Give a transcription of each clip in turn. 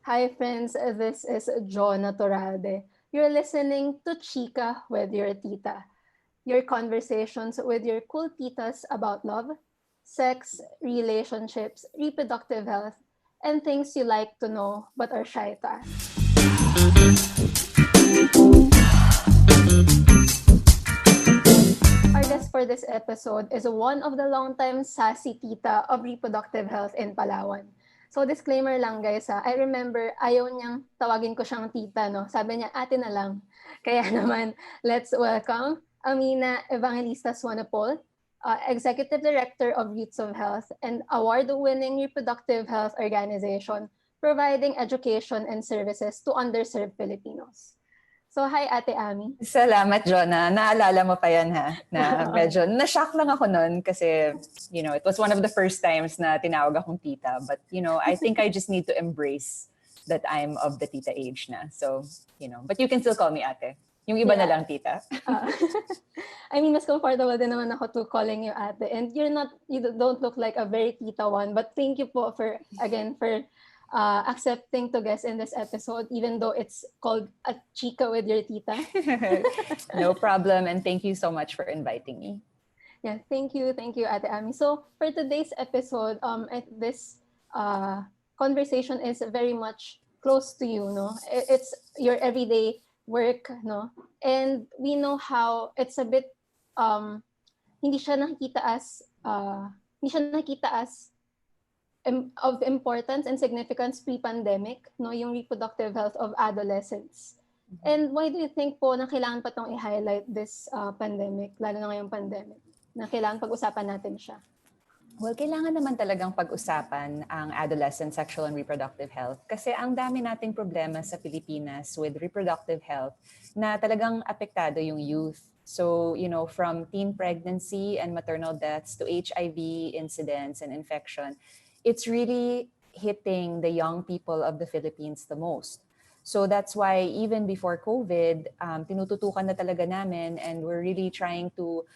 Hi friends, this is Jo Naturalde. You're listening to Chika with your tita. Your conversations with your cool titas about love, sex, relationships, reproductive health, and things you like to know but are shy to ask. Our guest for this episode is one of the longtime sassy tita of reproductive health in Palawan. So disclaimer lang guys I remember ayaw niyang tawagin ko siyang tita, no? Sabi niya, ate na lang. Kaya naman, let's welcome Amina Evangelista-Swanepoel, Executive Director of Roots of Health and award-winning reproductive health organization providing education and services to underserved Filipinos. So hi Ate Ami. Salamat, Jonah. Naalala mo pa yan, ha? Na medyo, na-shock lang ako nun kasi, it was one of the first times na tinawag akong tita. But, I think I just need to embrace that I'm of the tita age na. So, but you can still call me ate. Yung iba na lang, tita. I mean, mas comfortable din naman ako to calling you ate. And you don't look like a very tita one. But thank you po for accepting to guest in this episode, even though it's called a Chika with your tita. No problem. And thank you so much for inviting me. Yeah, thank you, Ate Ami. So for today's episode, this conversation is very much close to you, no? It's your everyday work, no? And we know how it's a bit hindi siya nakikita as of importance and significance pre-pandemic, no, yung reproductive health of adolescents. And why do you think po na kailangan pa tong i-highlight this pandemic, lalo na ngayong pandemic, na kailangan pag-usapan natin siya? Well, kailangan naman talagang pag-usapan ang adolescent sexual and reproductive health kasi ang dami nating problema sa Pilipinas with reproductive health na talagang apektado yung youth. So, from teen pregnancy and maternal deaths to HIV incidents and infection, it's really hitting the young people of the Philippines the most. So that's why even before COVID, tinututukan na talaga namin and we're really trying to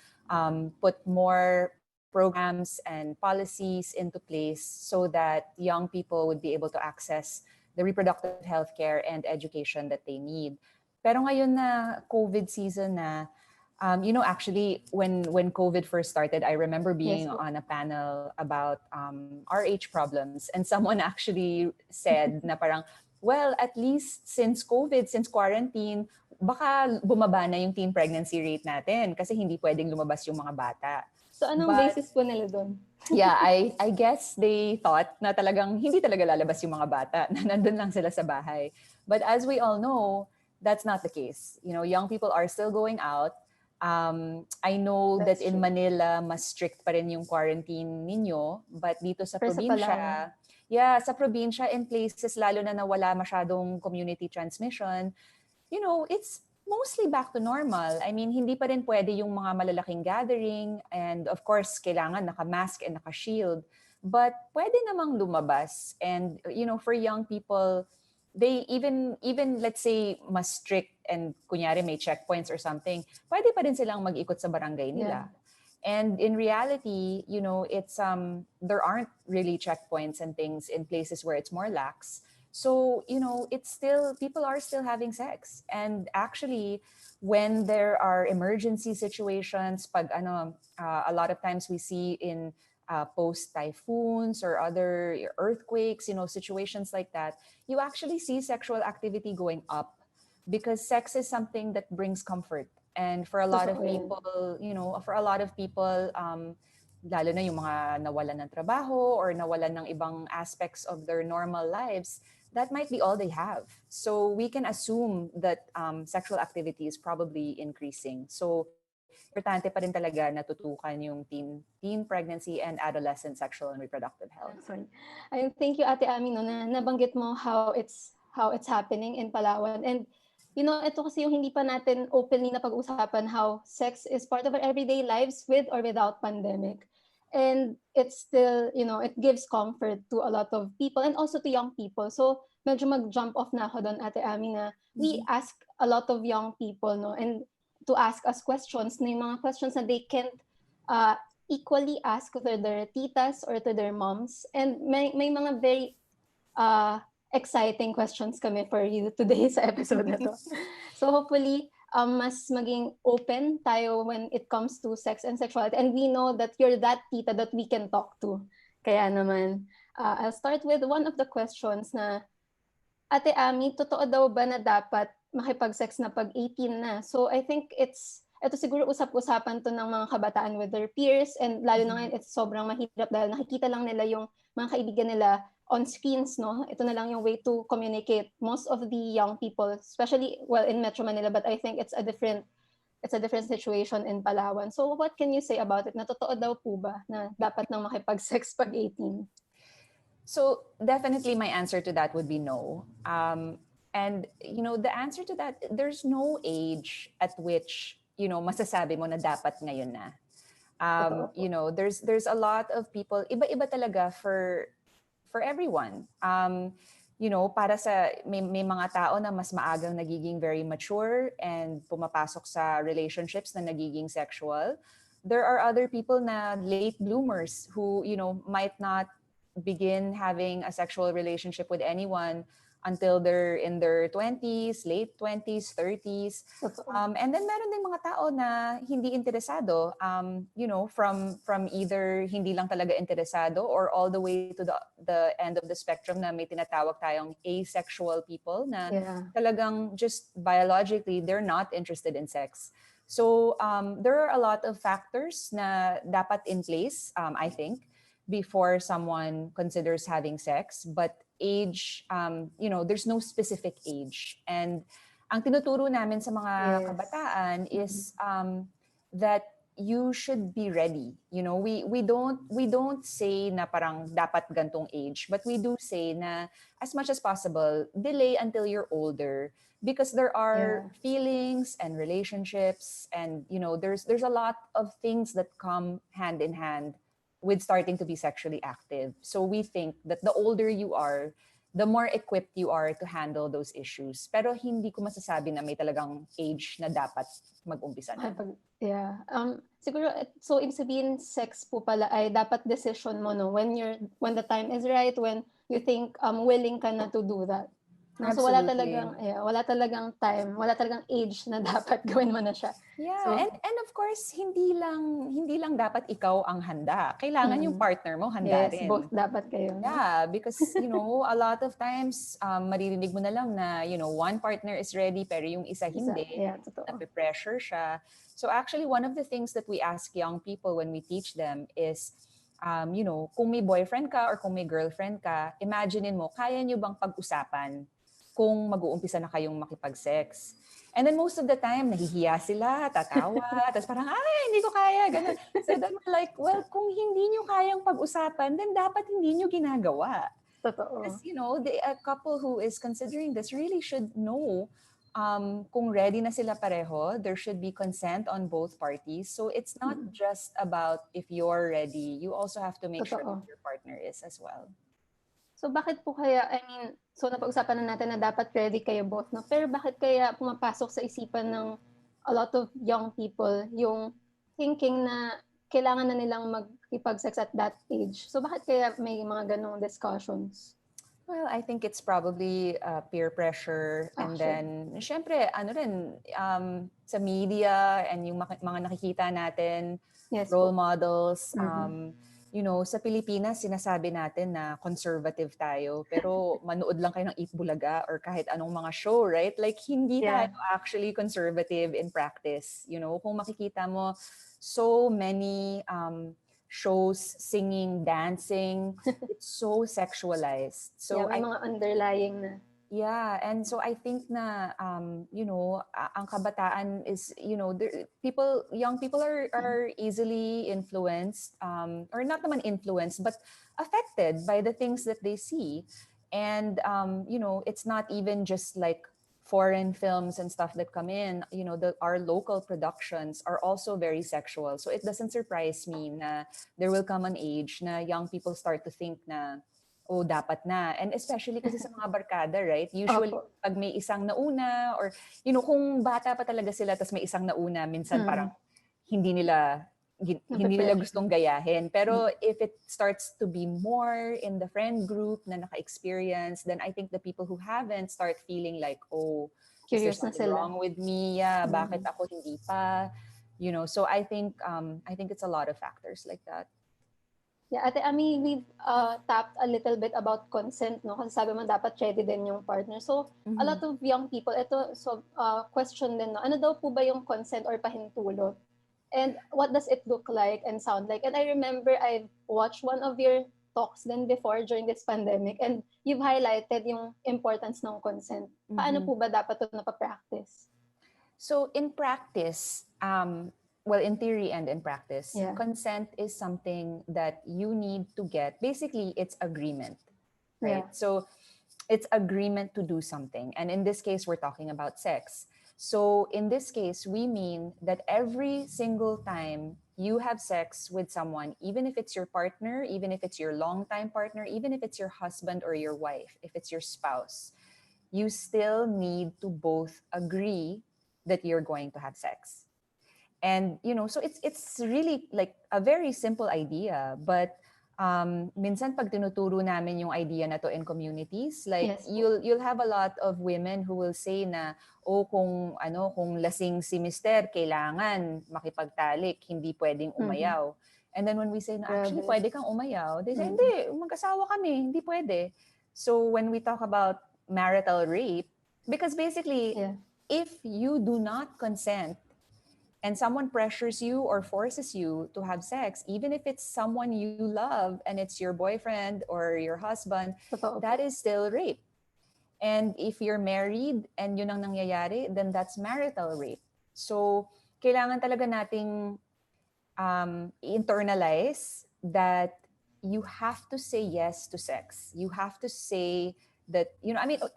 put more programs and policies into place so that young people would be able to access the reproductive health care and education that they need. Pero ngayon na COVID season na, actually, when COVID first started, I remember being on a panel about RH problems, and someone actually said na parang, well, at least since COVID, since quarantine, baka bumaba na yung teen pregnancy rate natin kasi hindi pwedeng lumabas yung mga bata. So anong basis po nila doon? Yeah, I guess they thought na talagang hindi talaga lalabas yung mga bata, na nandun lang sila sa bahay. But as we all know, that's not the case. Young people are still going out. I know that in Manila, mas strict pa rin yung quarantine ninyo. But dito sa probinsya, sa probinsya in places lalo na wala masyadong community transmission, it's mostly back to normal. I mean, hindi pa rin pwede yung mga malalaking gathering. And of course, kailangan naka-mask and naka-shield. But pwede namang lumabas. And, for young people, they even let's say mas strict and kunyari may checkpoints or something, pwede pa rin silang mag-ikot sa barangay nila. Yeah. And in reality, it's there aren't really checkpoints and things in places where it's more lax. So, it's still, people are still having sex. And actually, when there are emergency situations, a lot of times we see in post-typhoons or other earthquakes, situations like that, you actually see sexual activity going up because sex is something that brings comfort. And for a lot of people, lalo na yung mga nawalan ng trabaho or nawalan ng ibang aspects of their normal lives, that might be all they have. So we can assume that sexual activity is probably increasing. So importante pa rin talaga natutukan yung teen pregnancy and adolescent sexual and reproductive health. Sorry. Thank you, Ate Ami, no, na nabanggit mo how it's happening in Palawan. And ito kasi yung hindi pa natin openly na pag-usapan how sex is part of our everyday lives with or without pandemic. And it's still, it gives comfort to a lot of people and also to young people. So medyo mag-jump off na ako doon, Ate Ami, na we ask a lot of young people, no, and to ask us questions, na yung mga questions na they can't equally ask to their titas or to their moms. And may mga very exciting questions kami for you today sa episode na to. So hopefully, mas maging open tayo when it comes to sex and sexuality. And we know that you're that tita that we can talk to. Kaya naman, I'll start with one of the questions na, Ate Ami, totoo daw ba na dapat makipag-sex na pag 18 na? So I think ito siguro usap-usapan to ng mga kabataan with their peers, and lalo na ngayon it's sobrang mahirap dahil nakikita lang nila yung mga kaibigan nila on screens, no? Ito na lang yung way to communicate. Most of the young people, especially in Metro Manila, but I think it's a different situation in Palawan. So what can you say about it? Na totoo daw po ba na dapat nang makipag-sex pag 18? So definitely my answer to that would be no. And the answer to that, there's no age at which masasabi mo na dapat ngayon na. There's a lot of people, iba-iba talaga for everyone. Para sa may mga tao na mas maagang nagiging very mature and pumapasok sa relationships na nagiging sexual. There are other people na late bloomers who, might not begin having a sexual relationship with anyone until they're in their 20s, late 20s, 30s. And then meron din mga tao na hindi interesado, from either hindi lang talaga interesado or all the way to the end of the spectrum na may tinatawag tayong asexual people na talagang just biologically they're not interested in sex. So there are a lot of factors na dapat in place, I think, before someone considers having sex. But age, there's no specific age. And ang tinuturo namin sa mga kabataan is that you should be ready. We don't say na parang dapat gantong age, but we do say na as much as possible, delay until you're older, because there are feelings and relationships, and there's a lot of things that come hand in hand with starting to be sexually active. So we think that the older you are, the more equipped you are to handle those issues. Pero hindi ko masasabi na may talagang age na dapat mag-umpisa na. Siguro, so ibig sabihin, sex po pala ay dapat decision mo, no? When the time is right, when you think willing ka na to do that. No? So wala talagang time, wala talagang age na dapat gawin mo na siya. Yeah, so, and of course, hindi lang dapat ikaw ang handa. Kailangan yung partner mo handa rin. Yes, both dapat kayo. Yeah, because a lot of times maririnig mo na lang na one partner is ready pero yung isa hindi. Nape-pressure siya. So actually, one of the things that we ask young people when we teach them is kung may boyfriend ka or kung may girlfriend ka, imaginein mo, kaya nyo bang pag-usapan kung mag-uumpisa na kayong makipag-sex? And then most of the time, nahihiya sila, tatawa, tapos parang, hindi ko kaya, ganun. So then we're like, well, kung hindi nyo kayang pag-usapan, then dapat hindi nyo ginagawa. Totoo. Because, a couple who is considering this really should know kung ready na sila pareho. There should be consent on both parties. So it's not just about if you're ready. You also have to make sure that your partner is as well. So bakit po kaya, so napag-usapan na natin na dapat ready kayo both, no? Pero bakit kaya pumapasok sa isipan ng a lot of young people yung thinking na kailangan na nilang mag-ipag-sex at that age? So bakit kaya may mga ganong discussions? Well, I think it's probably peer pressure, and then syempre sa media and yung mga nakikita natin, role models. Sa Pilipinas, sinasabi natin na conservative tayo, pero manood lang kayo ng Eat Bulaga or kahit anong mga show, right? Like, hindi tayo actually conservative in practice. Kung makikita mo, so many shows, singing, dancing, it's so sexualized. So may mga underlying na. Yeah, and so I think na ang kabataan is young people are easily influenced, or not naman influenced, but affected by the things that they see. And it's not even just like foreign films and stuff that come in. Our local productions are also very sexual. So it doesn't surprise me na there will come an age na young people start to think na dapat na. And especially kasi sa mga barkada, right? Usually, pag may isang nauna or, kung bata pa talaga sila tapos may isang nauna, minsan parang hindi nila hindi nila Nape-pressure. gustong gayahin. Pero if it starts to be more in the friend group na naka-experience, then I think the people who haven't start feeling like, oh, is there Curious na something sila. wrong with me? Yeah, bakit ako hindi pa? So I think it's a lot of factors like that. Yeah, Ate Ami, we've tapped a little bit about consent, no? Kasi sabi mo dapat ready din yung partner. So, a lot of young people, question din, no? Ano daw po ba yung consent or pahintulot? And what does it look like and sound like? And I remember I've watched one of your talks then before during this pandemic, and you've highlighted yung importance ng consent. Paano po ba dapat ito napapractice? So in practice, well, in theory and in practice, Yeah. consent is something that you need to get. Basically, it's agreement, right? Yeah. So it's agreement to do something. And in this case, we're talking about sex. So in this case, we mean that every single time you have sex with someone, even if it's your partner, even if it's your longtime partner, even if it's your husband or your wife, if it's your spouse, you still need to both agree that you're going to have sex. And so it's really like a very simple idea, but minsan pag tinuturo namin yung idea na to in communities, like Yes. you'll have a lot of women who will say na, oh, kung lasing si mister, kailangan makipagtalik, hindi pwedeng umayaw. And then when we say na actually pwede kang umayaw, they say hindi, mag-asawa kami, hindi pwede. So when we talk about marital rape, because basically if you do not consent and someone pressures you or forces you to have sex, even if it's someone you love and it's your boyfriend or your husband, that is still rape. And if you're married and yun ang nangyayari, then that's marital rape. So, kailangan talaga nating internalize that you have to say yes to sex. You have to say that,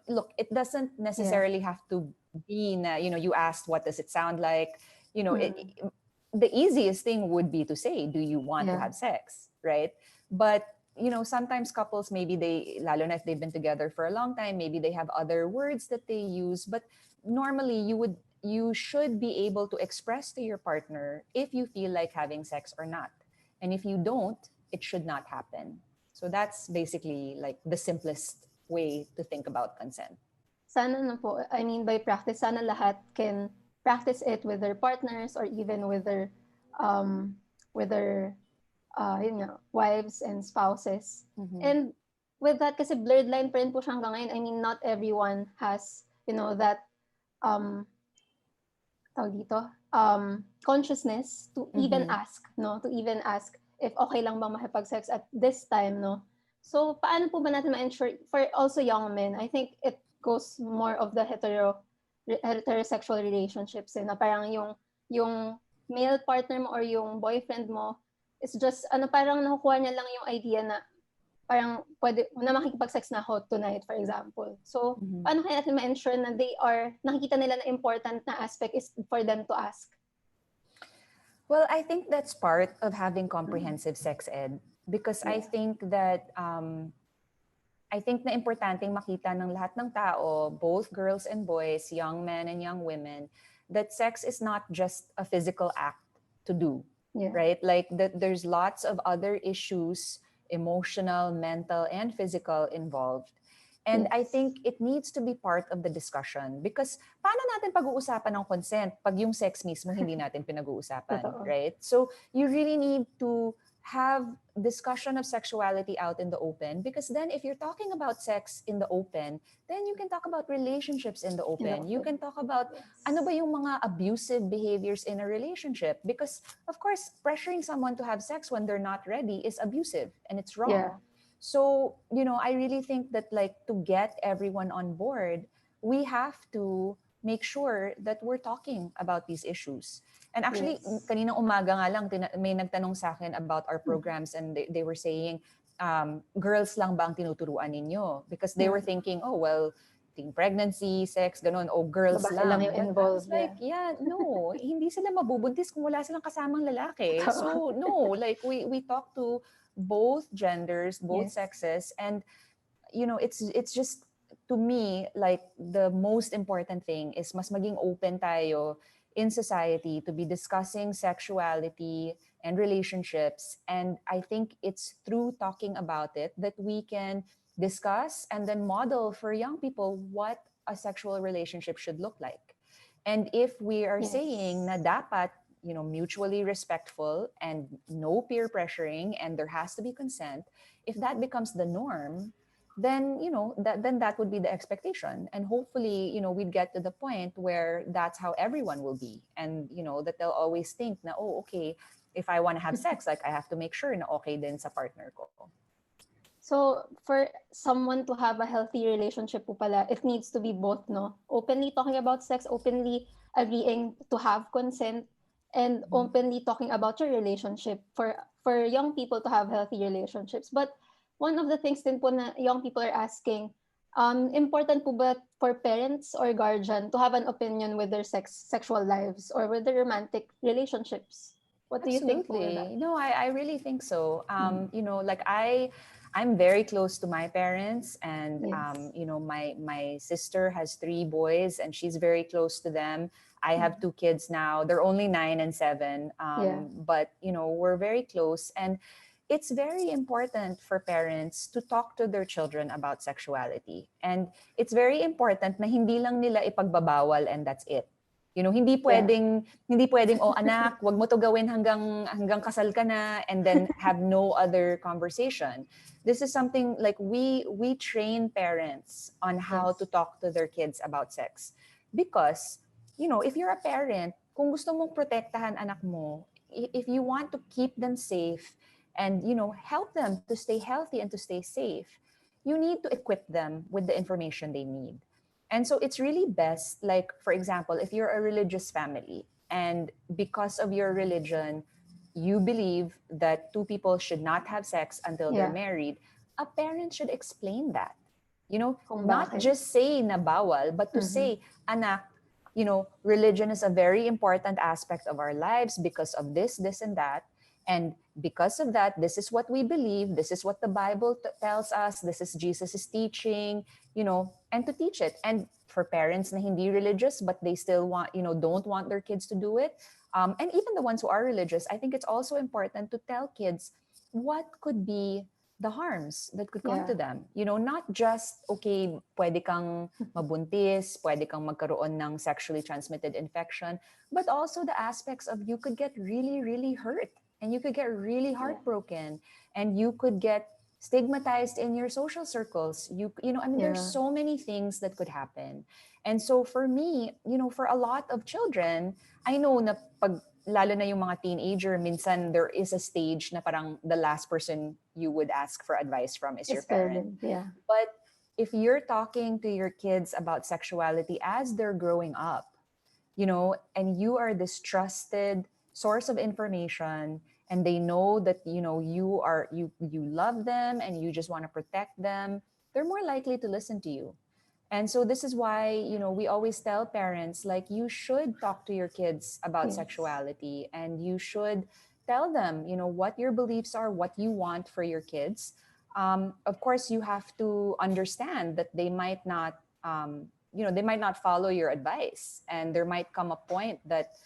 look, it doesn't necessarily have to be na, you asked, what does it sound like? The easiest thing would be to say, do you want to have sex, right? But sometimes couples, maybe lalo na if they've been together for a long time, maybe they have other words that they use, but normally you should be able to express to your partner if you feel like having sex or not. And if you don't, it should not happen. So that's basically like the simplest way to think about consent. Sana na po, by practice, sana lahat can practice it with their partners or even with their wives and spouses. And with that, kasi blurred line pa rin po siya hanggang ngayon. Not everyone has, that consciousness to even ask, no? To even ask if okay lang bang makipag-sex at this time, no? So, paano po ba natin ma-ensure, for also young men, I think it goes more of the heterosexual relationships, na parang yung male partner mo or yung boyfriend mo is just, parang nakukuha niya lang yung idea na parang pwede na makikipag-sex na ako tonight, for example. So, paano kaya natin ma-ensure na nakikita nila na important na aspect is for them to ask? Well, I think that's part of having comprehensive sex ed, because I think that I think na importanteng makita ng lahat ng tao, both girls and boys, young men and young women, that sex is not just a physical act to do, right? Like that there's lots of other issues, emotional, mental, and physical involved. And I think it needs to be part of the discussion, because paano natin pag-uusapan ng consent pag yung sex mismo hindi natin pinag-uusapan, right? So you really need to have discussion of sexuality out in the open, because then if you're talking about sex in the open, then you can talk about relationships in the open. You can talk about ano ba yung mga abusive behaviors in a relationship, because of course pressuring someone to have sex when they're not ready is abusive and it's wrong. So, I really think that like to get everyone on board, we have to make sure that we're talking about these issues. And actually, kaninang umaga nga lang, may nagtanong sa akin about our programs, and they were saying, girls lang ba ang tinuturuan ninyo? Because they were thinking, oh, well, teen pregnancy, sex, ganun, oh, girls Babae lang yung involved. But I was like, no, hindi sila mabubuntis kung wala silang kasamang lalaki. So, no, like we talk to both genders, both sexes, and it's just, to me, like the most important thing is mas maging open tayo in society to be discussing sexuality and relationships. And I think it's through talking about it that we can discuss and then model for young people what a sexual relationship should look like. And if we are saying Yes. na dapat, mutually respectful and no peer pressuring and there has to be consent, if that becomes the norm, then that would be the expectation, and hopefully we'd get to the point where that's how everyone will be, and that they'll always think na, oh, okay, if I want to have sex, like I have to make sure na okay din sa partner ko. So, for someone to have a healthy relationship po pala, it needs to be both, no? Openly talking about sex, openly agreeing to have consent, and openly talking about your relationship for young people to have healthy relationships. But one of the things din po na young people are asking, important po ba for parents or guardian to have an opinion with their sexual lives or with their romantic relationships? What do you think po with that? Absolutely. No, I really think so. Like I'm very close to my parents, and Yes. my sister has 3 boys, and she's very close to them. I have 2 kids now. They're only 9 and 7, Yeah. but we're very close, and it's very important for parents to talk to their children about sexuality, and it's very important na hindi lang nila ipagbabawal and that's it. Yeah. Hindi pwedeng, oh anak, wag mo to gawin hanggang kasal ka na, and then have no other conversation. This is something like we train parents on how Yes. to talk to their kids about sex. Because, if you're a parent, kung gusto mong protektahan anak mo, if you want to keep them safe and, help them to stay healthy and to stay safe, you need to equip them with the information they need. And so it's really best, like, for example, if you're a religious family and because of your religion, you believe that 2 people should not have sex until they're Yeah. married, a parent should explain that. Kung Not bakit. just say na bawal, but to say, anak, religion is a very important aspect of our lives because of this, and that. And because of that, this is what we believe. This is what the Bible tells us. This is Jesus' teaching, and to teach it. And for parents na hindi religious, but they still want, don't want their kids to do it. And even the ones who are religious, I think it's also important to tell kids what could be the harms that could come Yeah. to them. Not just, okay, pwede kang mabuntis, pwede kang magkaroon ng sexually transmitted infection, but also the aspects of you could get really, really hurt, and you could get really heartbroken, and you could get stigmatized in your social circles. There's Yeah. so many things that could happen. And so for me, for a lot of children, I know na pag lalo na yung mga teenager, minsan there is a stage na parang the last person you would ask for advice from is your It's parent. parent. Yeah. But if you're talking to your kids about sexuality as they're growing up, and you are this trusted source of information, and they know that you love them and you just want to protect them, they're more likely to listen to you. And so this is why, we always tell parents, like, you should talk to your kids about Yes. sexuality, and you should tell them, what your beliefs are, what you want for your kids. Of course, you have to understand that they might not, they might not follow your advice, and there might come a point that,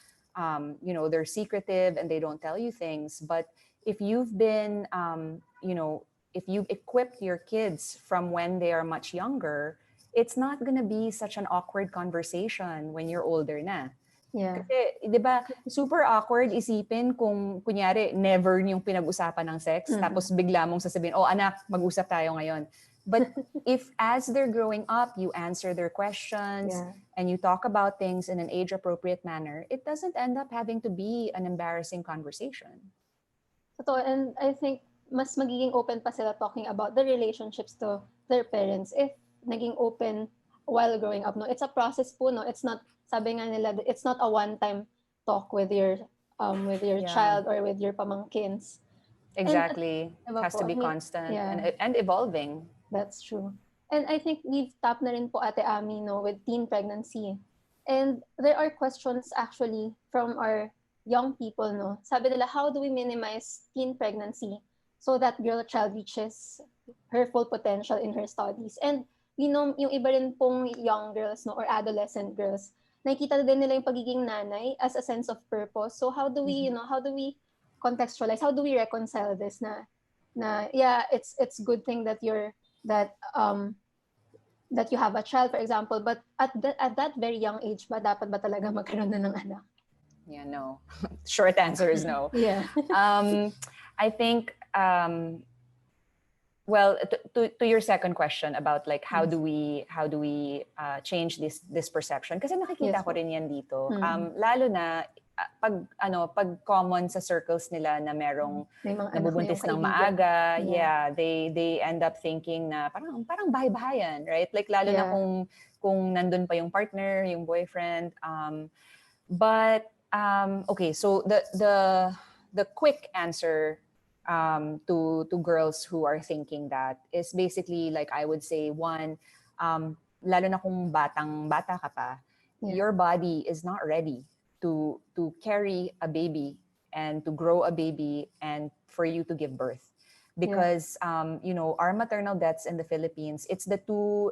they're secretive and they don't tell you things. But if you've been, if you've equipped your kids from when they are much younger, it's not gonna be such an awkward conversation when you're older na. Yeah. Kasi, di ba, super awkward isipin kung, kunyari, never yung pinag-usapan ng sex, tapos bigla mong sasabihin, oh anak, mag-usap tayo ngayon. But if as they're growing up, you answer their questions, Yeah. and you talk about things in an age-appropriate manner, it doesn't end up having to be an embarrassing conversation. Totoo. And I think mas magiging open pa sila talking about the relationships to their parents if naging open while growing up. No, it's a process po. No, it's not, sabi nga nila, it's not a one-time talk with your Yeah. child or with your pamangkins. Exactly. And, diba Has po, to be constant yeah, and evolving. that's true. And I think we've tapped na rin po Ate Ami, no, with teen pregnancy. And there are questions actually from our young people, no. Sabi nila, how do we minimize teen pregnancy so that girl child reaches her full potential in her studies? And we know yung iba rin pong young girls, no, or adolescent girls, nakikita din nila yung pagiging nanay as a sense of purpose. So how do we, how do we contextualize? How do we reconcile this na yeah, it's good thing that that you have a child, for example, but at that very young age ba dapat ba talaga magkaroon na ng anak? Yeah, no. Short answer is no. Yeah. I think, well, to your second question about like how do we change this perception? Kasi nakikita Yes ko po. rin yan dito. Lalo na pag common sa circles nila na merong May mga anak na yung nabubuntis ng kaibigan. maaga, they end up thinking na parang bahay-bahayan, right? Like lalo na Yeah. kung nandun pa yung partner, yung boyfriend. But okay, so the quick answer to girls who are thinking that is basically, like, I would say, one, lalo na kung bata ka pa, your body is not ready to carry a baby and to grow a baby and for you to give birth, because our maternal deaths in the Philippines, it's the two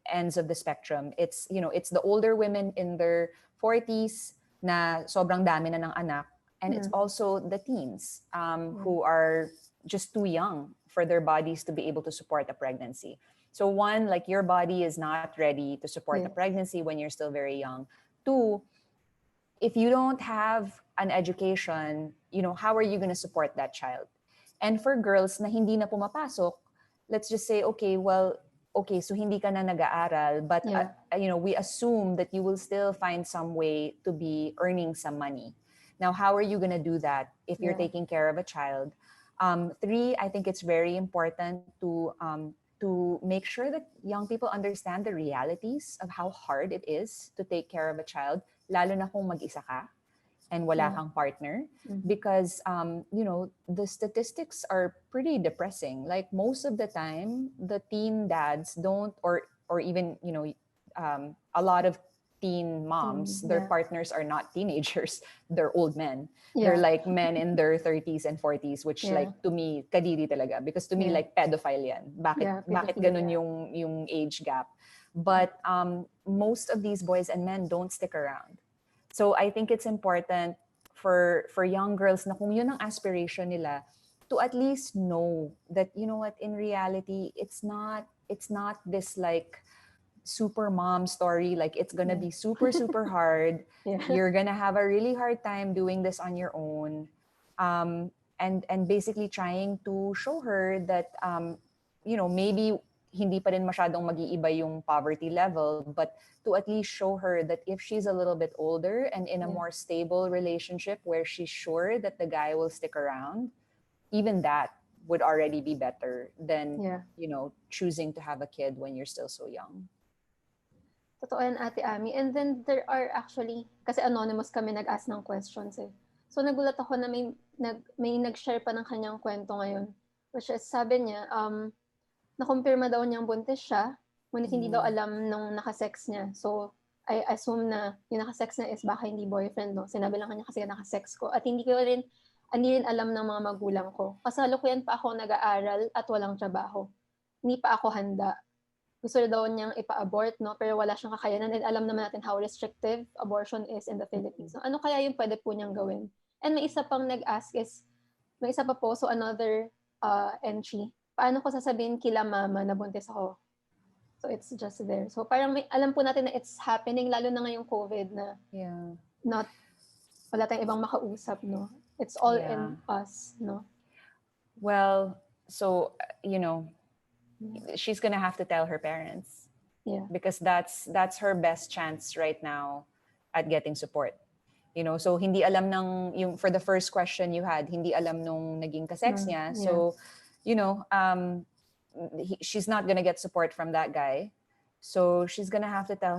ends of the spectrum. It's it's the older women in their 40s na sobrang dami na ng anak, and it's also the teens who are just too young for their bodies to be able to support a pregnancy. So one, like, your body is not ready to support a pregnancy when you're still very young. Two, if you don't have an education, how are you going to support that child? And for girls na hindi na pumapasok, let's just say, okay, so hindi ka na nag-aaral, but we assume that you will still find some way to be earning some money. Now, how are you going to do that if you're taking care of a child? Three, I think it's very important to make sure that young people understand the realities of how hard it is to take care of a child, lalo na kung mag-isa ka and wala kang partner, because the statistics are pretty depressing. Like, most of the time, the teen dads don't, or even a lot of teen moms, their partners are not teenagers, they're old men. They're like men in their 30s and 40s, which like, to me, kadiri talaga, because to me, like, pedophile yan. Bakit ganun yung age gap? But most of these boys and men don't stick around. So I think it's important for young girls na kung yun ang aspiration nila, to at least know that, in reality, it's not this like super mom story. Like, it's gonna be super, super hard. You're gonna have a really hard time doing this on your own. And basically trying to show her that, maybe hindi pa rin masyadong mag-iiba yung poverty level, but to at least show her that if she's a little bit older and in a more stable relationship where she's sure that the guy will stick around, even that would already be better than, choosing to have a kid when you're still so young. Totoo yan, Ate Ami. And then there are actually, kasi anonymous kami nag-ask ng questions eh. So nagulat ako na may nag-share pa ng kanyang kwento ngayon. Which is, sabi niya, nakumpirma daw niyang buntis siya, ngunit hindi daw alam nung nakasex niya. So, I assume na yung nakasex niya is baka hindi boyfriend, no? Sinabi lang kanya kasi nakasex ko. At hindi rin alam ng mga magulang ko. Kasalukuyan pa ako nag-aaral at walang trabaho. Hindi pa ako handa. Gusto daw niyang ipa-abort, no? Pero wala siyang kakayanan. And alam naman natin how restrictive abortion is in the Philippines. So, ano kaya yung pwede po niyang gawin? And may isa pang nag-ask is, may isa pa po, so another entry. Paano ko sasabihin kila mama na buntis ako? So, it's just there. So, parang alam po natin na it's happening, lalo na ngayong COVID na wala tayong ibang makausap, no? It's all in us, no? Well, so, she's gonna have to tell her parents. Because that's her best chance right now at getting support. So hindi alam yung for the first question you had, hindi alam nung naging kasex niya. So, she's not gonna get support from that guy. So she's gonna have to tell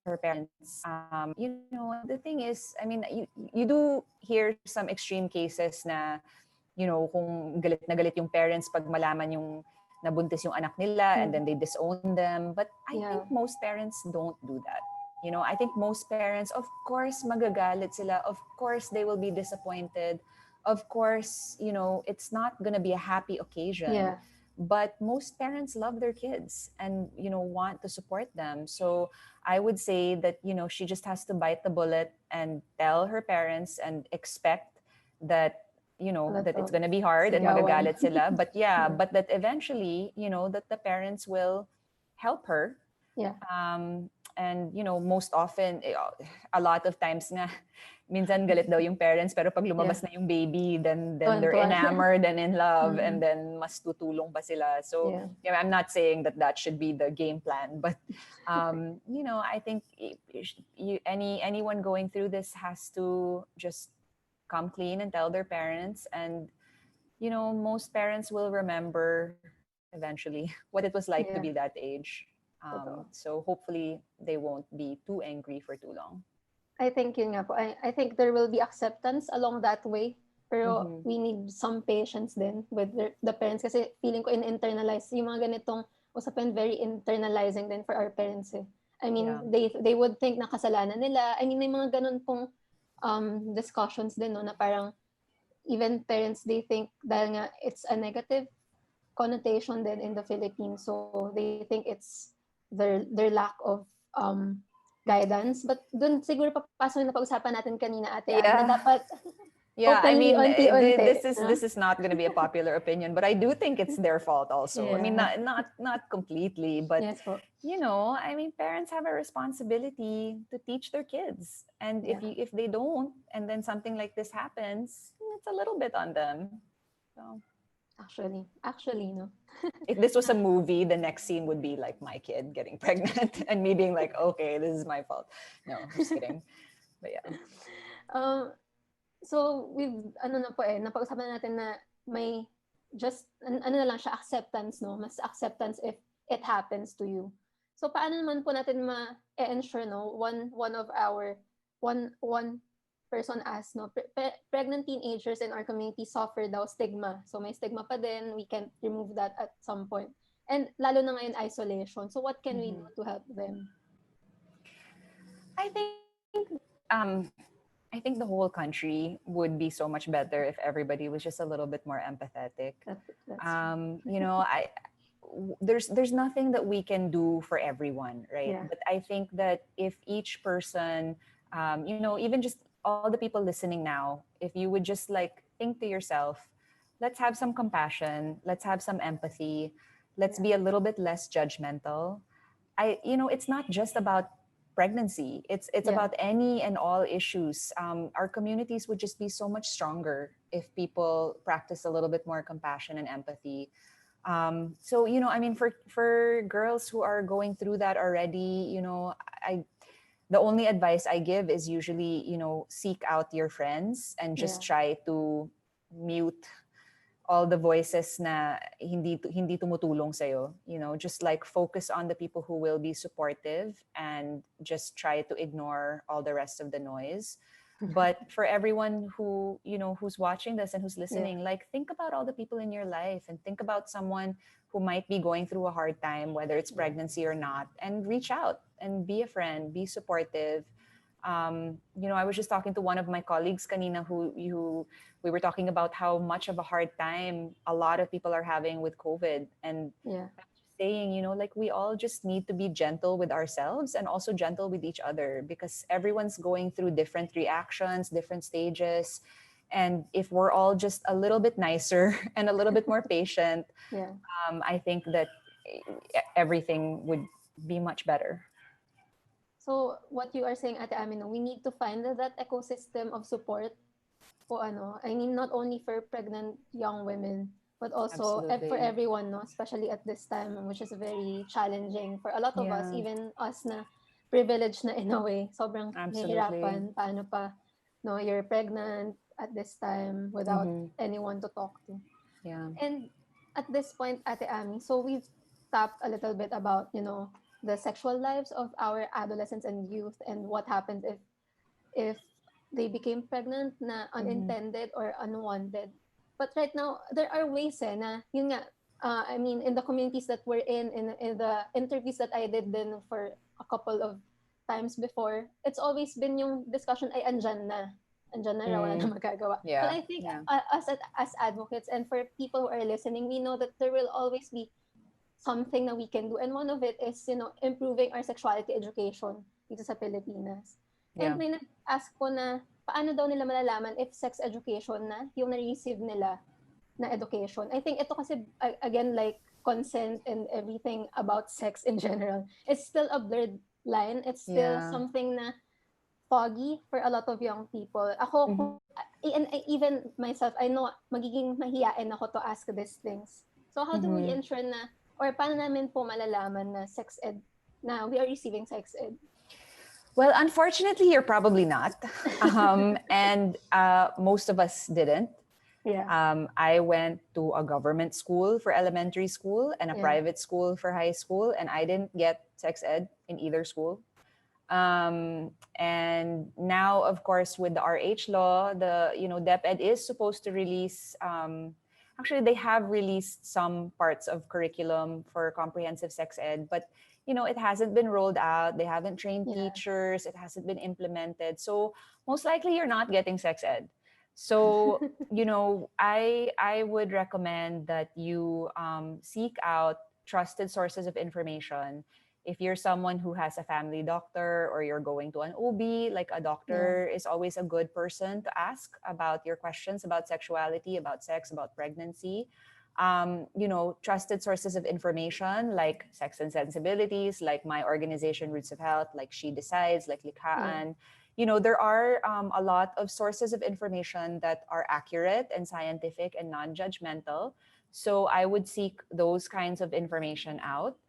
her parents. The thing is, I mean, you do hear some extreme cases na, kung galit na galit yung parents pag malaman yung nabuntis yung anak nila and then they disown them. But I think most parents don't do that. I think most parents, of course, magagalit sila. Of course, they will be disappointed. Of course, it's not gonna be a happy occasion. but most parents love their kids and want to support them. So I would say that she just has to bite the bullet and tell her parents and expect that A lot that it's of going to be hard and sigawan. magagalit sila, but yeah, Yeah. but that eventually that the parents will help her. Yeah. And most often a lot of times nga minsan galit daw yung parents, pero pag Yeah. lumabas na yung baby, then they're Tuwan-tuwa. enamored and in love, and Mm. then mas tutulong pa sila. So Yeah. yeah, I'm not saying that should be the game plan, but I think anyone going through this has to just come clean and tell their parents. And most parents will remember eventually what it was like to be Yeah. that age. Totoo. So hopefully they won't be too angry for too long. I think yun nga po. I think there will be acceptance along that way. Pero Mm-hmm. we need some patience din with the parents kasi feeling ko in-internalize yung mga ganitong usapin, very internalizing din for our parents eh. I mean, Yeah. they would think na kasalanan nila. I mean, may mga ganun pong discussions din no na parang even parents, they think dahil nga it's a negative connotation then in the Philippines, so they think it's their lack of guidance. But dun siguro papasok yung napag-usapan natin kanina, Ate Ami, na Yeah. dapat Yeah, I openly, mean, unti-unti. this is not going to be a popular opinion, but I do think it's their fault also. I mean, Yeah. not completely, but Yes po. I mean, parents have a responsibility to teach their kids, and Yeah. if they don't, and then something like this happens, it's a little bit on them. So Actually, no. if this was a movie, the next scene would be like my kid getting pregnant and me being like, okay, this is my fault. No, just kidding. But yeah. So na po napag-usapan natin na may just, ano na lang siya, acceptance, no? Mas acceptance if it happens to you. So, paano naman po natin ma-ensure, no? One of our, one person asked, no? Pregnant teenagers in our community suffer daw stigma. So, may stigma pa din. We can't remove that at some point. And lalo na ngayon, isolation. So, what can we do to help them? I think the whole country would be so much better if everybody was just a little bit more empathetic. That's There's nothing that we can do for everyone, right? Yeah. But I think that if each person, even just all the people listening now, if you would just like think to yourself, let's have some compassion, let's have some empathy, let's be a little bit less judgmental. It's not just about pregnancy. It's about any and all issues. Our communities would just be so much stronger if people practice a little bit more compassion and empathy. So I mean, for girls who are going through that already, the only advice I give is usually seek out your friends and just try to mute all the voices na hindi tumutulong sa'yo. Just like focus on the people who will be supportive and just try to ignore all the rest of the noise. But for everyone who who's watching this and who's listening, like think about all the people in your life and think about someone who might be going through a hard time, whether it's pregnancy or not, and reach out and be a friend, be supportive. I was just talking to one of my colleagues kanina who we were talking about how much of a hard time a lot of people are having with COVID. And saying, like we all just need to be gentle with ourselves and also gentle with each other, because everyone's going through different reactions, different stages. And if we're all just a little bit nicer and a little bit more patient, I think that everything would be much better. So, what you are saying, Ate Amino, we need to find that ecosystem of support I mean, not only for pregnant young women, but also for everyone, no? Especially at this time, which is very challenging for a lot of us, even us na privileged na in a way. Sobrang nahihirapan. Paano pa, no? You're pregnant at this time without anyone to talk to. Yeah. And at this point, Ate Ami, so we've talked a little bit about, the sexual lives of our adolescents and youth and what happens if they became pregnant na unintended or unwanted. But right now, there are ways na, yun nga, I mean, in the communities that we're in the interviews that I did then for a couple of times before, it's always been yung discussion ay andyan na. andyan na raw, wala na magagawa. But Yeah. I think Yeah. as advocates and for people who are listening, we know that there will always be something that we can do. And one of it is, improving our sexuality education dito sa Pilipinas. And Yeah. may nag-ask po na, paano daw nila malalaman if sex education na yung na-receive nila na education. I think ito kasi, again, like consent and everything about sex in general, it's still a blurred line. It's still Yeah. something na foggy for a lot of young people. Ako, and even myself, I know magiging mahiyain ako to ask these things. So how do we ensure na, or paano namin po malalaman na sex ed, na we are receiving sex ed? Well, unfortunately, you're probably not. And most of us didn't. Yeah. I went to a government school for elementary school and a private school for high school, and I didn't get sex ed in either school. And now, of course, with the RH law, the DepEd is supposed to release. Actually, they have released some parts of curriculum for comprehensive sex ed, but it hasn't been rolled out. They haven't trained teachers. It hasn't been implemented. So most likely, you're not getting sex ed. So I would recommend that you seek out trusted sources of information. If you're someone who has a family doctor or you're going to an OB, like a doctor is always a good person to ask about your questions about sexuality, about sex, about pregnancy. Trusted sources of information like Sex and Sensibilities, like my organization Roots of Health, like She Decides, like Likhaan. There are a lot of sources of information that are accurate and scientific and non-judgmental. So I would seek those kinds of information out.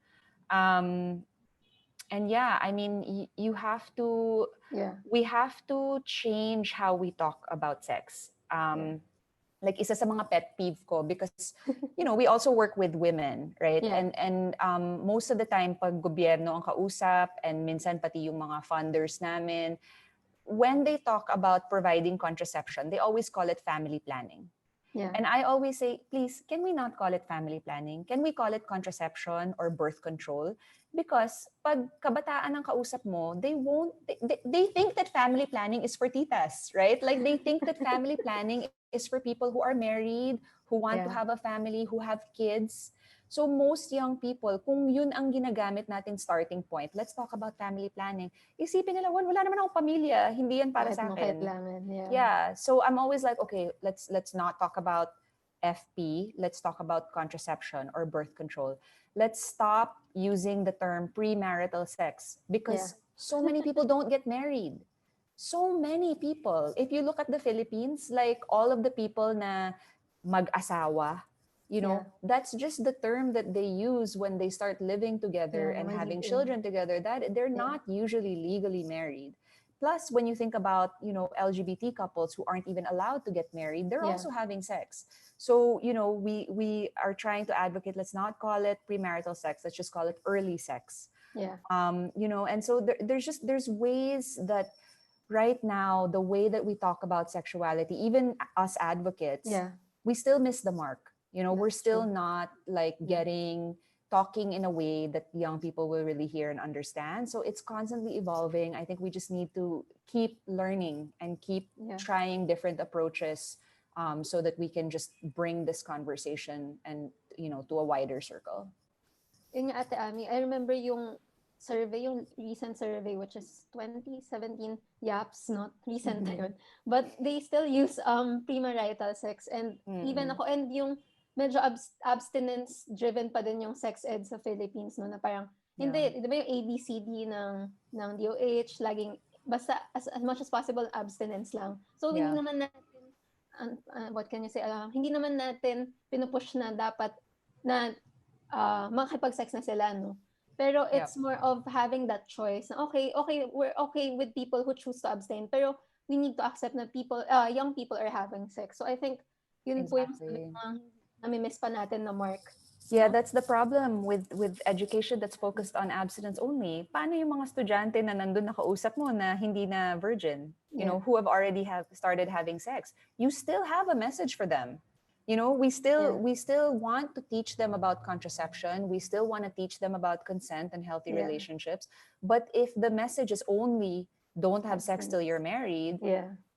And yeah, I mean, you have to, we have to change how we talk about sex. Like isa sa mga pet peeve ko because, we also work with women, right? And most of the time, pag gobyerno ang kausap and minsan pati yung mga funders namin, when they talk about providing contraception, they always call it family planning. And I always say, please, can we not call it family planning? Can we call it contraception or birth control? Because pag kabataan ang kausap mo, they think that family planning is for titas, right? Like they think that family planning is for people who are married, who want to have a family, who have kids. So most young people, kung yun ang ginagamit natin starting point, let's talk about family planning. Isipin nila, wala naman akong pamilya, hindi yan para sa akin. Yeah. So I'm always like, okay, let's not talk about FP. Let's talk about contraception or birth control. Let's stop using the term premarital sex because so many people don't get married. So many people. If you look at the Philippines, like all of the people na mag-asawa, that's just the term that they use when they start living together and having children together. That they're not usually legally married. Plus, when you think about, LGBT couples who aren't even allowed to get married, they're also having sex. So, we are trying to advocate, let's not call it premarital sex, let's just call it early sex. And so there's ways that right now, the way that we talk about sexuality, even us advocates, we still miss the mark. We're still not like talking in a way that young people will really hear and understand. So it's constantly evolving. I think we just need to keep learning and keep trying different approaches so that we can just bring this conversation and, to a wider circle. Yun nga, Ate Ami, I remember yung survey, yung recent survey, which is 2017, YAPS, not recent na yun. But they still use premarital sex. And even ako, and yung medyo abstinence-driven pa din yung sex ed sa Philippines, no? Na parang, hindi, di ba yung ABCD ng DOH, laging, basta as much as possible, abstinence lang. So, hindi naman natin, what can you say, hindi naman natin pinupush na dapat na makipag-sex na sila, no? Pero it's more of having that choice. Okay, we're okay with people who choose to abstain, pero we need to accept na young people are having sex. So I think yun po yung nami-miss pa natin na mark. Yeah, that's the problem with education that's focused on abstinence only. Paano yung mga estudyante na nandun nakausap mo na hindi na virgin, who have already started having sex? You still have a message for them. We still want to teach them about contraception. We still want to teach them about consent and healthy relationships. But if the message is only don't have sex till you're married,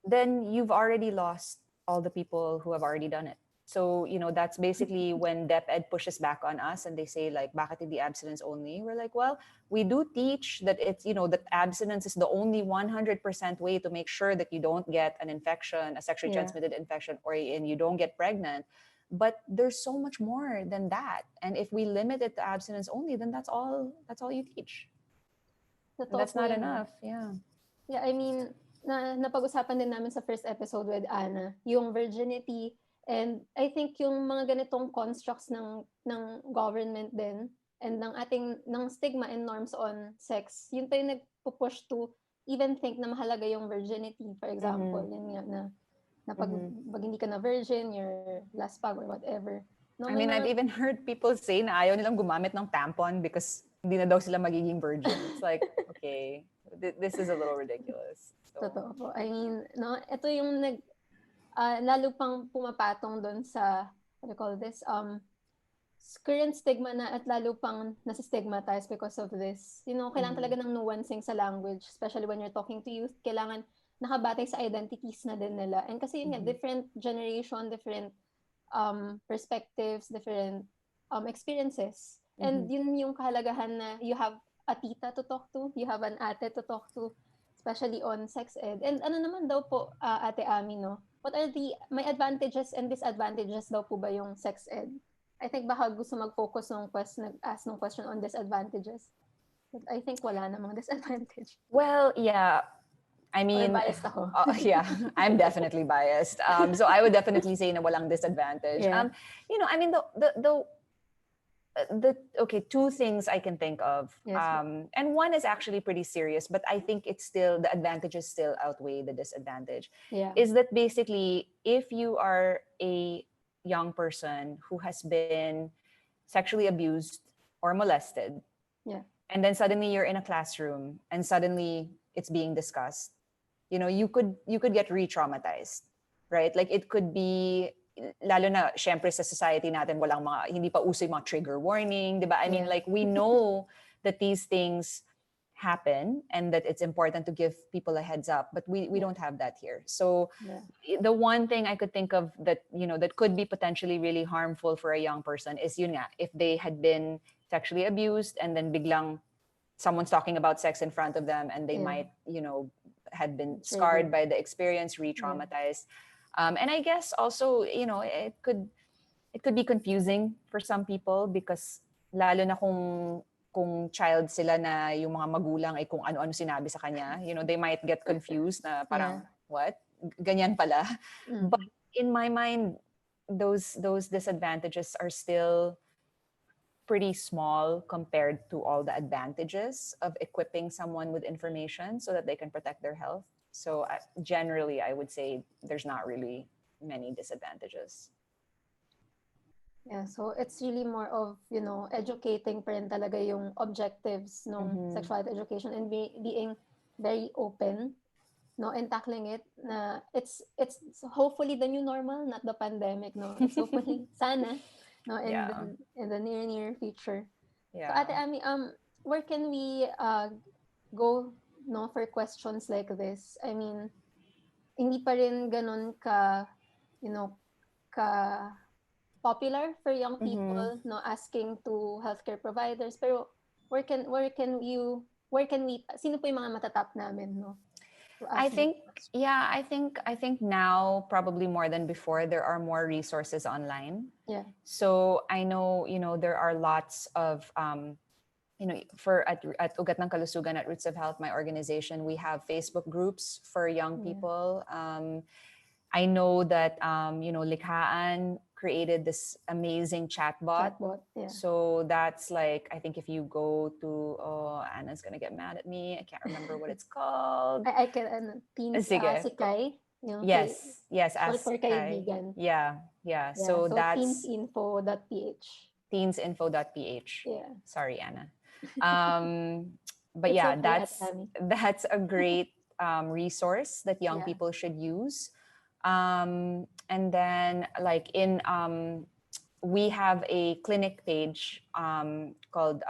then you've already lost all the people who have already done it. So, that's basically when DepEd pushes back on us and they say like, bakit hindi abstinence only? We're like, well, we do teach that it's, that abstinence is the only 100% way to make sure that you don't get an infection, a sexually Yeah. transmitted infection, and you don't get pregnant. But there's so much more than that. And if we limit it to abstinence only, then that's all you teach. And Totoo that's po not yan. enough. Yeah. Yeah, I mean, napag-usapan din namin sa first episode with Anna, yung virginity, and I think yung mga ganitong constructs ng government din, and ng stigma and norms on sex, yun pa yung nagpo-push to even think na mahalaga yung virginity, for example. Yun nga na pag hindi ka na virgin, you're last pag or whatever. No, I mean, I've even heard people say na ayaw nilang gumamit ng tampon because hindi na daw sila magiging virgin. It's like, okay, this is a little ridiculous. So, Totoo po. I mean, no, ito yung lalo pang pumapatong doon sa, what do you call this, current stigma na at lalo pang nasa-stigmatize because of this. Kailangan talaga ng nuancing sa language, especially when you're talking to youth. Kailangan nakabatay sa identities na din nila. And kasi yun nga, different generation, different perspectives, different experiences. And yun yung kahalagahan na you have a tita to talk to, you have an ate to talk to, especially on sex ed. And ano naman daw po, Ate Ami, no? What are may advantages and disadvantages daw po ba yung sex ed? I think baka gusto mag-focus nag-ask ng question on disadvantages. But I think wala namang disadvantage. well, yeah. I mean, Or biased ako. yeah, I'm definitely biased. So I would definitely say na walang disadvantage. Yeah. I mean, okay, two things I can think of. Yes. And one is actually pretty serious, but I think the advantages still outweigh the disadvantage. Yeah. Is that basically if you are a young person who has been sexually abused or molested, Yeah. and then suddenly you're in a classroom and suddenly it's being discussed, you could get re-traumatized, right? Like it could be, lalo na syempre sa society natin hindi pa uso yung mga trigger warning, di ba? I mean, Yeah. like we know that these things happen and that it's important to give people a heads up, but we don't have that here. So the one thing I could think of that that could be potentially really harmful for a young person is yun nga, if they had been sexually abused and then biglang someone's talking about sex in front of them and they might had been scarred by the experience, re-traumatized. And I guess also, it could be confusing for some people because lalo na kung child sila na yung mga magulang ay kung ano-ano sinabi sa kanya, they might get confused na parang, what? Ganyan pala. But in my mind, those disadvantages are still pretty small compared to all the advantages of equipping someone with information so that they can protect their health. So generally, I would say there's not really many disadvantages. Yeah, so it's really more of, educating pa rin talaga yung objectives ng sexuality education and being very open, no, and tackling it na it's hopefully the new normal, not the pandemic, no. It's hopefully sana, no, in the near future. Yeah. So Ate Ami, where can we go, no, for questions like this? I mean, hindi pa rin ganun ka popular for young people, no, asking to healthcare providers. Pero where can we, sino po yung mga matatap namin, no? I think now probably more than before there are more resources online. Yeah. So I know, there are lots of at Ugat ng Kalusugan at Roots of Health, my organization, we have Facebook groups for young people. I know that Likhaan created this amazing chatbot. Yeah. So that's like, I think if you go to, Anna's gonna get mad at me. I can't remember what it's called. I can Teens Sikay. Yes, Ask for kaibigan. Yeah. So that's teensinfo.ph. Teensinfo.ph. Yeah. Sorry, Anna. But yeah, okay, that's a great resource that young people should use. And then like we have a clinic page called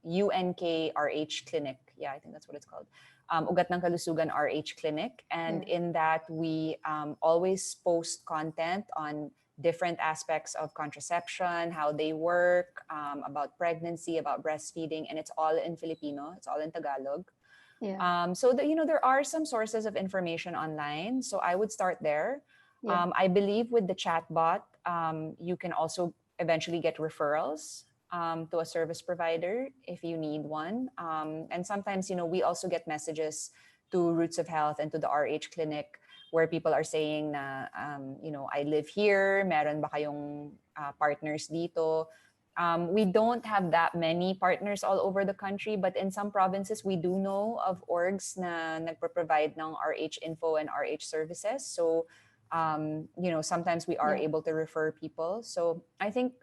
UNKRH Clinic. Yeah, I think that's what it's called. Ugat ng Kalusugan RH Clinic. And in that, we always post content on different aspects of contraception, how they work, about pregnancy, about breastfeeding, and it's all in Filipino, it's all in Tagalog. So there are some sources of information online. So I would start there. I believe with the chatbot, you can also eventually get referrals to a service provider if you need one. And sometimes, we also get messages to Roots of Health and to the RH Clinic where people are saying na, I live here, meron ba kayong partners dito? We don't have that many partners all over the country, but in some provinces, we do know of orgs na nagpo-provide ng RH info and RH services. So, sometimes we are able to refer people. So I think,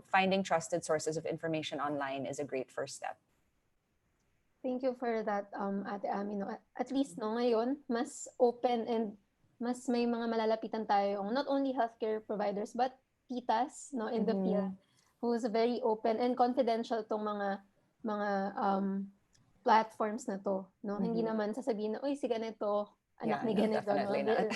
finding trusted sources of information online is a great first step. Thank you for that, Ate Ami. No? At least ngayon, mas open and mas may mga malalapitan tayong not only healthcare providers but titas in the field who's very open and confidential tong mga platforms na to. No? Hindi naman sasabihin na, uy, si ganito, anak ni ganito. Definitely not.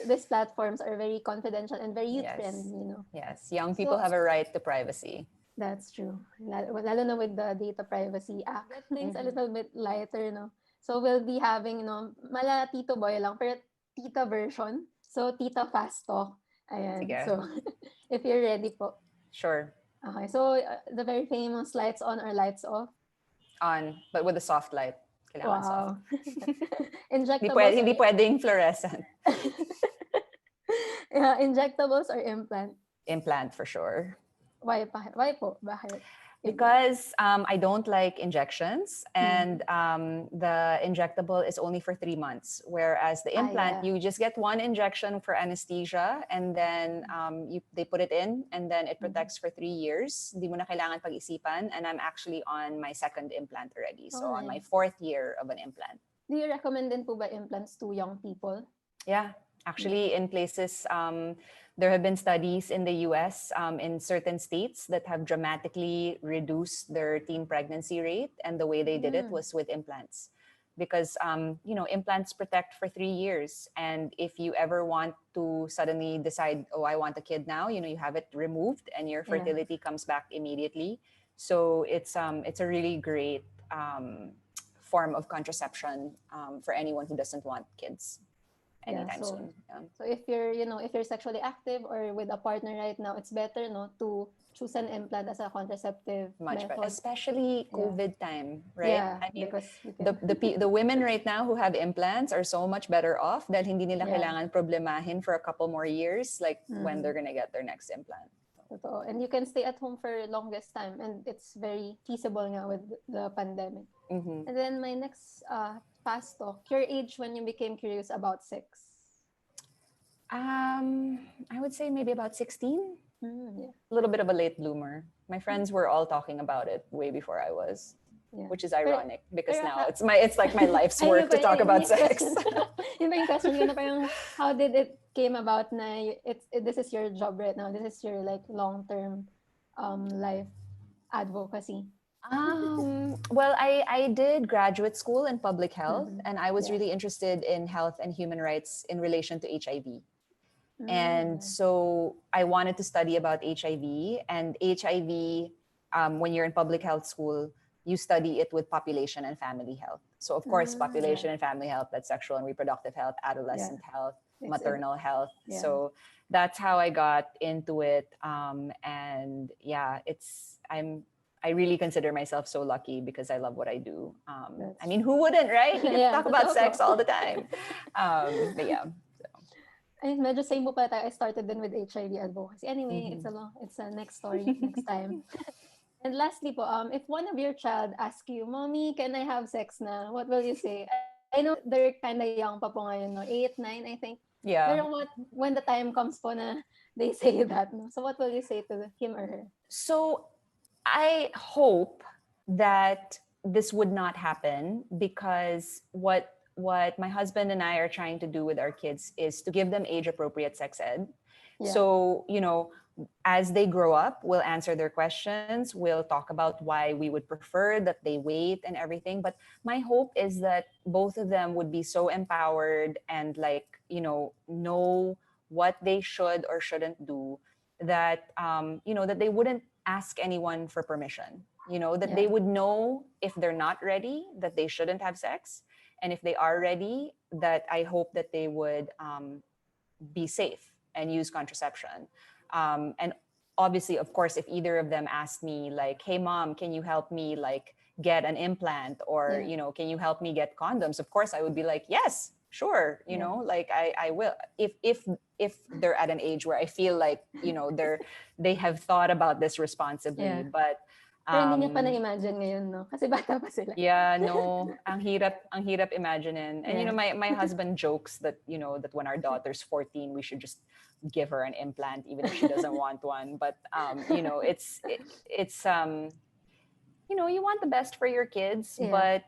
These platforms are very confidential and very youth-friendly. Yes, young people have a right to privacy. That's true. Lalo na with the Data Privacy Act. That things a little bit lighter, So we'll be having, mala Tito Boy lang, pero Tita version. So Tita Fast Talk. Ayan. Sige. So if you're ready po. Sure. Okay. So the very famous lights on or lights off? On, but with a soft light. Kailangan wow. soft. Injectables. Hindi pwedeng fluorescent. Injectables or implant? Implant for sure. Why po? Bakit? Because I don't like injections, and the injectable is only for 3 months, whereas the implant, you just get one injection for anesthesia, and then they put it in, and then it protects for 3 years. Hindi mo na kailangan pag-isipan, and I'm actually on my 2nd implant already, so on my 4th year of an implant. Do you recommend din po ba implants to young people? Yeah, actually in places, there have been studies in the US in certain states that have dramatically reduced their teen pregnancy rate. And the way they did it was with implants. Because, implants protect for 3 years. And if you ever want to suddenly decide, oh, I want a kid now, you have it removed and your fertility comes back immediately. So it's a really great form of contraception for anyone who doesn't want kids anytime soon. So if you're sexually active or with a partner right now, it's better to choose an implant as a contraceptive much method. better, especially COVID time, right? Yeah, I mean, because the women right now who have implants are so much better off dahil hindi nila kailangan problemahin for a couple more years, like when they're gonna get their next implant. Totoo. And you can stay at home for longest time, and it's very feasible nga with the pandemic. And then my next fast talk, your age when you became curious about sex? I would say maybe about 16. Yeah. A little bit of a late bloomer. My friends were all talking about it way before I was, which is ironic because now it's like my life's work to talk about sex. Yun ba yung question ko na parang, how did it came about na this is your job right now? This is your like long-term life advocacy? Well, I did graduate school in public health, and I was really interested in health and human rights in relation to HIV. And so I wanted to study about HIV, and HIV, when you're in public health school, you study it with population and family health. So of course, population and family health, that's sexual and reproductive health, adolescent health, maternal health. So that's how I got into it. And yeah, I really consider myself so lucky because I love what I do. I mean, who wouldn't, right? You get to talk about sex all the time. But yeah. Ay, medyo same po pala tayo. I started then with HIV advocacy. Anyway, it's a next story next time. And lastly po, if one of your child asks you, Mommy, can I have sex na? What will you say? I know they're kind of young pa po ngayon, 8, 9, I think. Yeah. Pero when the time comes po na they say that, so what will you say to him or her? So I hope that this would not happen because what my husband and I are trying to do with our kids is to give them age-appropriate sex ed. Yeah. So, as they grow up, we'll answer their questions. We'll talk about why we would prefer that they wait and everything. But my hope is that both of them would be so empowered and like, know what they should or shouldn't do, that, that they wouldn't ask anyone for permission, that they Yeah. would know if they're not ready, that they shouldn't have sex. And if they are ready, that I hope that they would be safe and use contraception. And obviously, of course, if either of them asked me like, "Hey, mom, can you help me like get an implant, or Yeah. can you help me get condoms?" Of course, I would be like, "Yes, sure." Yeah. Like I will, if they're at an age where I feel like they have thought about this responsibly. Yeah. But Pero hindi niya pa um, na-imagine ngayon, no? Kasi bata pa sila. yeah, no, ang hirap imaginin. And Yeah. my husband jokes that that when our daughter's 14, we should just give her an implant even if she doesn't want one. But it's you want the best for your kids, Yeah. but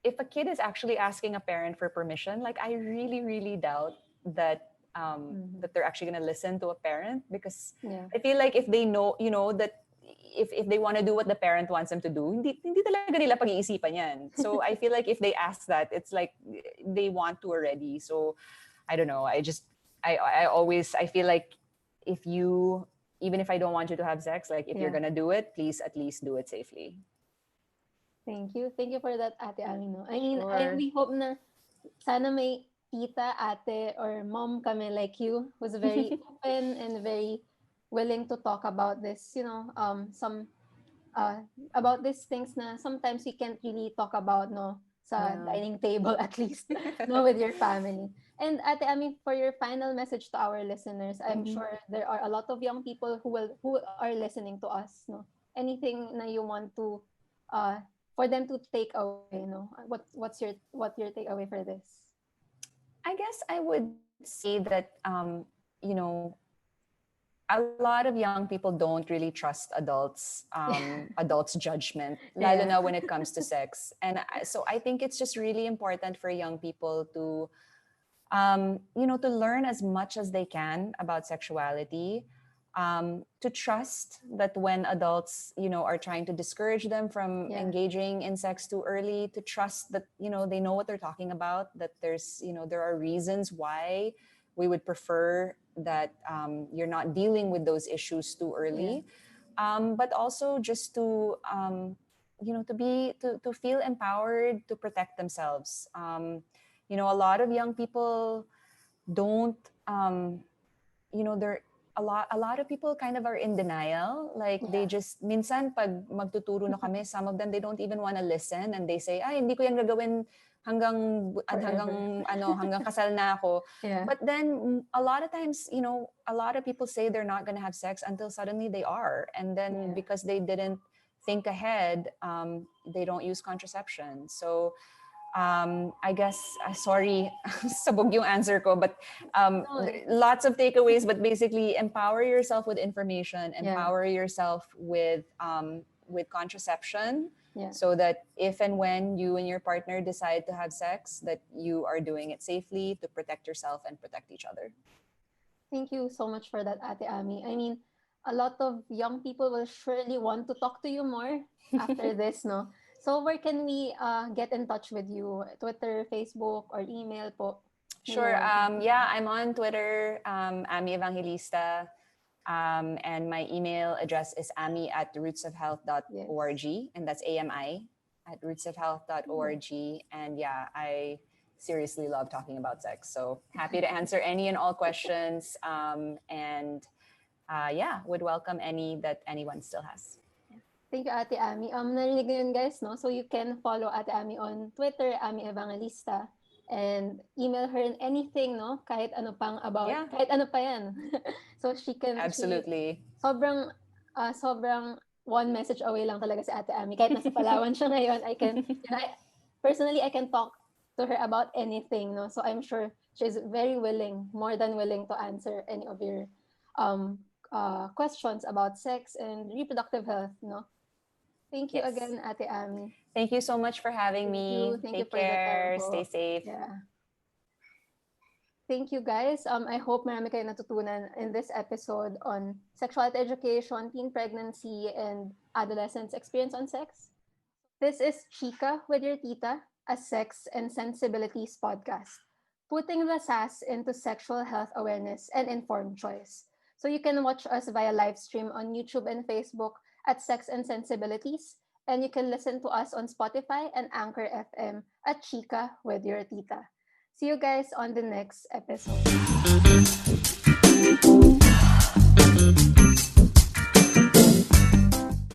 if a kid is actually asking a parent for permission, like I really really doubt that Mhm. that they're actually going to listen to a parent, because Yeah. I feel like if they know, that if they want to do what the parent wants them to do, hindi talaga nila pag-iisipan yan. So I feel like if they ask that, it's like they want to already. So I don't know. I feel like if you, even if I don't want you to have sex, like if you're Yeah. gonna do it, please at least do it safely. Thank you. Thank you for that, Ate Ami, no? I mean, Sure. we hope na sana may tita, ate, or mom kami like you, who's very open and very willing to talk about this, some uh about these things na sometimes we can't really talk about, no, sa Yeah. dining table at least, no, with your family. And Ate Ami, for your final message to our listeners, I'm Mhm. sure there are a lot of young people who are listening to us, no. Anything na you want to for them to take away, no? What's your takeaway for this? I guess I would say that you know a lot of young people don't really trust adults judgment, lalo Yeah. na when it comes to sex. And so I think it's just really important for young people to to learn as much as they can about sexuality, to trust that when adults are trying to discourage them from Yeah. engaging in sex too early, to trust that they know what they're talking about, that there are reasons why we would prefer that you're not dealing with those issues too Yeah. early, but also just to to feel empowered to protect themselves. A lot of young people don't they're a lot of people kind of are in denial, like they Yeah. just minsan pag magtuturo na kami, some of them they don't even want to listen, and they say, ay, hindi ko yan gagawin Forever. hanggang kasal na ako. Yeah. But then a lot of times, a lot of people say they're not going to have sex until suddenly they are, and then Yeah. because they didn't think ahead, they don't use contraception. So I guess, sorry, sabog yung answer ko, but No. lots of takeaways, but basically empower yourself with information, Yeah. empower yourself with contraception, Yeah. so that if and when you and your partner decide to have sex, that you are doing it safely to protect yourself and protect each other. Thank you so much for that, Ate Ami. I mean, a lot of young people will surely want to talk to you more after this, no? So where can we get in touch with you? Twitter, Facebook, or email po? Sure. Your Yeah, I'm on Twitter, Ami Evangelista. And my email address is ami@rootsofhealth.org. yes. And that's ami@rootsofhealth.org. And yeah, I seriously love talking about sex. So happy to answer any and all questions. And yeah, would welcome any that anyone still has. Thank you, Ate Ami. Narinig niyo yun, guys, no? So you can follow Ate Ami on Twitter, Ami Evangelista, and email her in anything, no? Kahit ano pang about, Yeah, kahit ano pa yan. So absolutely. sobrang, sobrang one message away lang talaga si Ate Ami. Kahit nasa Palawan siya ngayon, personally, I can talk to her about anything, no? So I'm sure she's very willing, more than willing to answer any of your um, questions about sex and reproductive health, no? Thank you Yes. again, Ate Ami. Thank you so much for having Thank me. you. Thank you Take for the time care. Stay po. safe. Yeah. Thank you guys. I hope marami kayo natutunan in this episode on sexuality education, teen pregnancy, and adolescents' experience on sex. This is Chika with your Tita, a sex and sensibilities podcast, putting the sass into sexual health awareness and informed choice. So you can watch us via live stream on YouTube and Facebook at Sex and Sensibilities, and you can listen to us on Spotify and Anchor FM at Chika with your Tita. See you guys on the next episode.